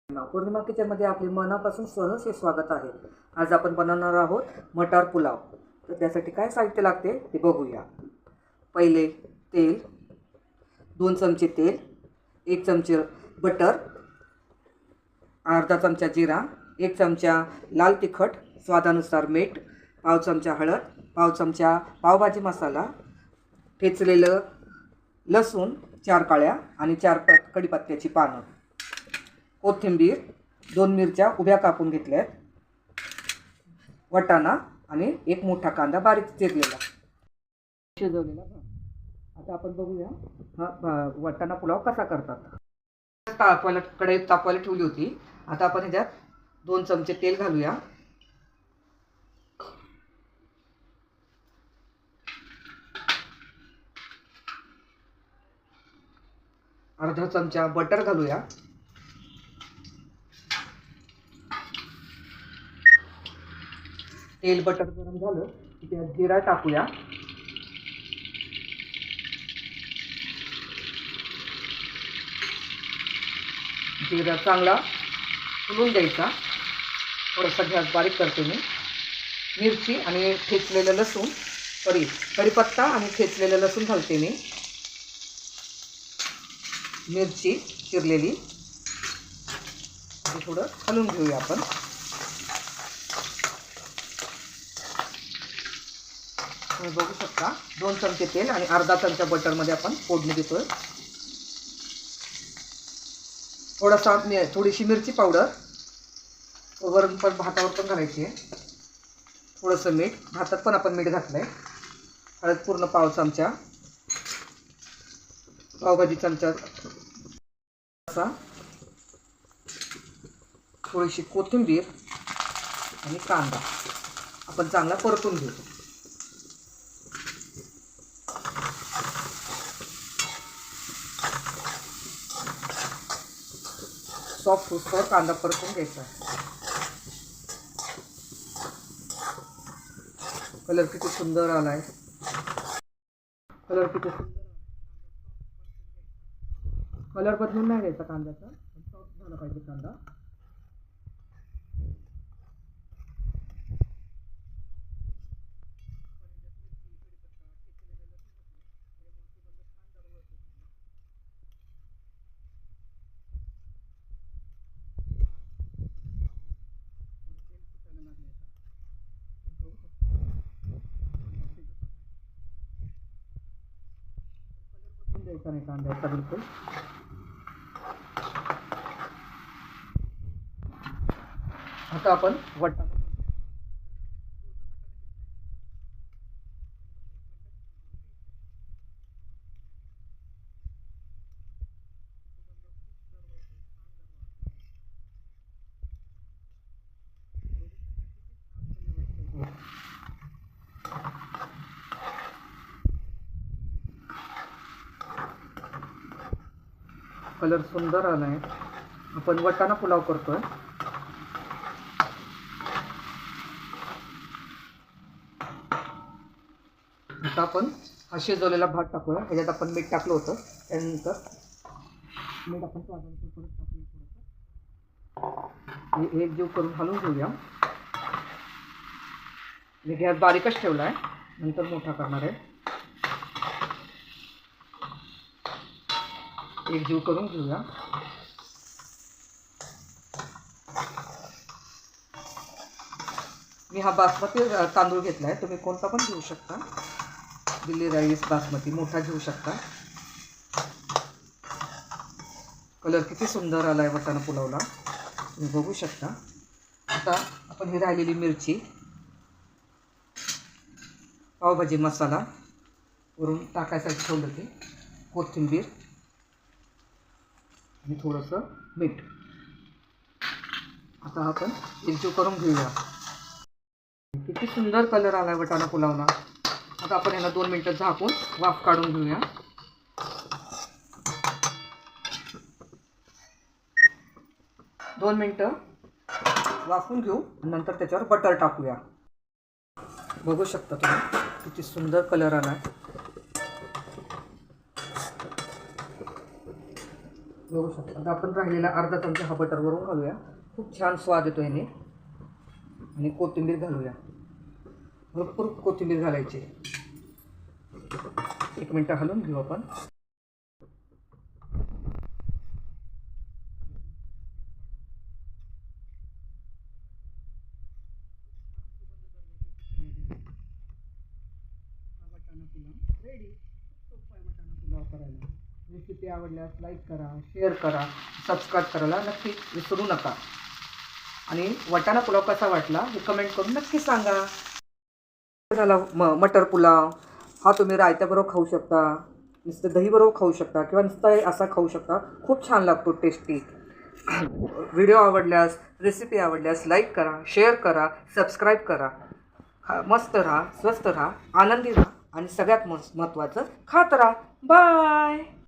पौर्णिमा किचनमध्ये आपले मनापासून सहर्ष स्वागत आहे। आज आपण बनवणार आहोत मटार पुलाव। तर त्यासाठी काय साहित्य लागते ते बघूया। पहिले तेल, 2 चमचे तेल, 1 चमचे बटर, अर्धा चमचा जिरा, 1 चमचा लाल तिखट, स्वादानुसार मीठ, पाव चमचा हळद, पाव चमचा पावभाजी मसाला, ठेचलेलं लसूण 4 काळ्या आणि 4 कढीपत्त्याची पानं, कोथिंबीर, 2 मिरच्या उभ्या कापून घेतल्यात, वाटाणा आणि 1 मोठा कांदा बारीक चिरलेला शिजवलेला। आता आपण बघूया हा वाटाणा पुलाव कसा करतात। कढई तापवायला ठेवली होती। आता आपण ह्याच्यात 2 चमचे तेल घालूया, अर्धा चमचा बटर घालूया, तेल बटर गरम झालं की त्यात जिरा टाकूया, जिरा चांगला फुलून द्यायचा, थोडासा गॅस बारीक करते मी। मिरची आणि ठेचलेलं लसूण, कढीपत्ता आणि ठेचलेलं लसूण घालते मी, मिरची चिरलेली थोडं हलवून घेऊया आपण। तुम्ही बघू शकता 2 चमचे तेल आणि अर्धा चमचा बटरमध्ये आपण फोडणी देतोय। थोडीशी मिरची पावडर वरून पण भातावर पण घालायची आहे, थोडंसं मीठ, भातात पण आपण मीठ घातलंय, हळद पूर्ण पाव चमचा, पावभाजी चमचा असा, थोडीशी कोथिंबीर आणि कांदा आपण चांगला परतून घेतो। सॉफ्ट होऊस्तोवर कांदा परतून घ्यायचा। कलर किती सुंदर आलाय, कलर बदलून नाही घ्यायचा कांद्याचा, सॉफ्ट झाला पाहिजे कांदा। द्यायचा नाही कांद्याचा बिलकुल। आता आपण वाटाणा कलर सुंदर आलाय। आपण वाटाणा पुलाव करतोय। आता आपण हा शिजवलेला भात टाकूया, ह्याच्यात आपण मीठ टाकलं होतं, त्यानंतर मीठ आपण स्वादानुसार परत टाकूया, एक जीव करून हलवून घेऊया। मी गॅस बारीकच ठेवला आहे, नंतर मोठा करणार आहे। एक जीव करून घेऊया। मी हा बासमती तांदूळ घेतला आहे, तुम्ही कोणता पण घेऊ शकता, दिल्ली राईस बासमती मोठा घेऊ शकता। कलर किती सुंदर आला आहे वाटाणा पुलावला, तुम्ही बघू शकता। आता आपण ही राहिलेली मिरची, पावभाजी मसाला वरून टाकायसाठी ठेवलं ते, कोथिंबीर आणि थोडंसं मीठ, आता आपण एकजीव करून घेऊया। किती सुंदर कलर आला आहे वाटाणा पुलावला। आता आपण याला 2 मिनिटं झाकून वाफ काढून घेऊया। 2 मिनिटं वाफून घेऊ, नंतर त्याच्यावर बटर टाकूया। बघू शकता तुम्ही किती सुंदर कलर आला आहे। बघू शकता. आता आपण राहिलेला अर्धा चमचा हा बटरवरून घालूया. खूप छान स्वाद येतो याने. आणि कोथिंबीर घालूया. भरपूर कोथिंबीर घालायची. 1 मिनिट हलवून घेऊ आपण. वाटाणा पुलाव रेडी. खूप सोपा आहे वाटाणा पुलाव करायला. रेसिपी आवडल्यास लाईक करा, शेअर करा, सबस्क्राईब करायला नक्की विसरू नका. आणि वाटाणा पुलाव कसा वाटला हे कमेंट करून नक्की सांगा. झाला मटर पुलाव. हा तुम्ही रायत्याबरोबर खाऊ शकता, नुसतं दहीबरोबर खाऊ शकता किंवा नुसतं असा खाऊ शकता. खूप छान लागतो, टेस्टी. व्हिडिओ आवडल्यास, रेसिपी आवडल्यास लाईक करा, शेअर करा, सबस्क्राईब करा. मस्त राहा, स्वस्त राहा, आनंदी राहा आणि सगळ्यात महत्त्वाचं खात राहा. बाय.